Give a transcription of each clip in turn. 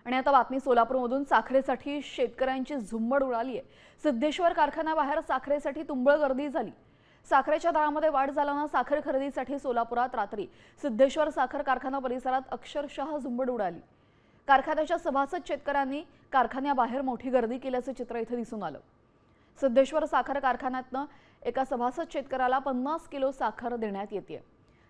आणि आता बातमी सोलापूरमधून साखरेसाठी शेतकऱ्यांची झुंबड उडाली आहे। सिद्धेश्वर कारखान्याबाहेर साखरेसाठी तुंबळ गर्दी झाली। साखरेच्या दरामध्ये वाढ झाल्याने साखर खरेदीसाठी सोलापुरात रात्री सिद्धेश्वर साखर कारखाना परिसरात अक्षरशः झुंबड उडाली। कारखान्याच्या सभासद शेतकऱ्यांनी कारखान्याबाहेर मोठी गर्दी केल्याचे चित्र इथे दिसून आलं। सिद्धेश्वर साखर कारखान्यातनं एका सभासद शेतकऱ्याला 50 किलो साखर देण्यात येते।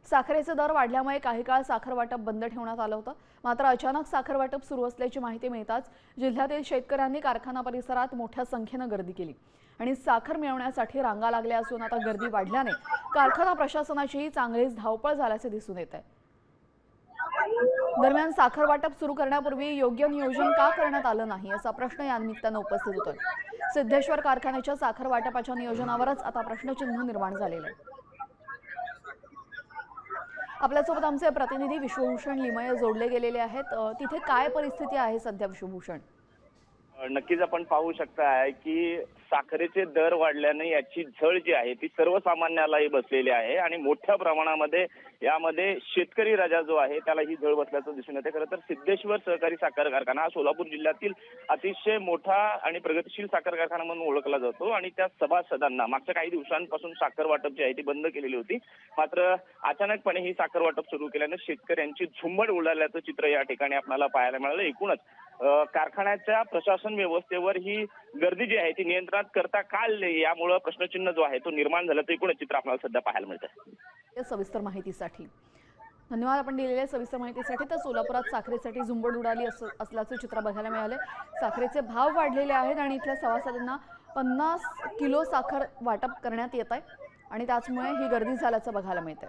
साखरेचे दर वाढल्यामुळे काही काळ साखर वाटप बंद ठेवण्यात आलं होतं। मात्र अचानक साखर वाटप सुरू असल्याची माहिती मिळताच जिल्ह्यातील शेतकऱ्यांनी कारखाना परिसरात मोठ्या संख्येने गर्दी केली आणि साखर मिळवण्यासाठी रांगा लागल्या असून आता गर्दी वाढल्याने कारखाना प्रशासनाचीही चांगलीच धावपळ झाल्याचे दिसून येत आहे। दरम्यान साखर वाटप सुरू करण्यापूर्वी योग्य नियोजन का करण्यात आलं नाही असा प्रश्न या निमित्तानं उपस्थित होतोय। सिद्धेश्वर कारखान्याच्या साखर वाटपाच्या नियोजनावरच आता प्रश्नचिन्ह निर्माण झालेलं आहे। आपल्यासोबत आमचे प्रतिनिधी विश्वभूषण लिमये जोडले गेलेले आहेत। तिथे काय परिस्थिती आहे सध्या विश्वभूषण? नक्कीच आपण पाहू शकता आहे की साखरेचे दर वाढल्याने याची झळ जी आहे ती सर्वसामान्यालाही बसलेली आहे आणि मोठ्या प्रमाणामध्ये यामध्ये शेतकरी राजा जो आहे त्याला ही झळ बसल्याचं दिसून येते। खरं तर सिद्धेश्वर सहकारी साखर कारखाना हा सोलापूर जिल्ह्यातील अतिशय मोठा आणि प्रगतिशील साखर कारखाना म्हणून ओळखला जातो आणि त्या सभासदांना मागच्या काही दिवसांपासून साखर वाटप जी आहे ती बंद केलेली होती। मात्र अचानकपणे ही साखर वाटप सुरू केल्याने शेतकऱ्यांची झुंबड उडाल्याचं चित्र या ठिकाणी आपल्याला पाहायला मिळालं। एकूणच कारखान्याच्या प्रशासन व्यवस्थेवर ही गर्दी जी आहे ती नियंत्रणात करता काल यामुळे प्रश्नचिन्ह जो आहे तो निर्माण झाल्याचं एकूणच चित्र आपल्याला सध्या पाहायला मिळतं। सविस्तर माहितीसाठी धन्यवाद। आपण दिलेल्या सविस्तर माहितीसाठी। तर सोलापुरात साखरेसाठी झुंबड उडाली असल्याचे चित्र बघायला मिळाले। साखरेचे भाव वाढलेले आहेत आणि इथल्या सभासदांना 50 किलो साखर वाटप करण्यात येत आहे आणि त्याचमुळे ही गर्दी झाल्याचं बघायला मिळते।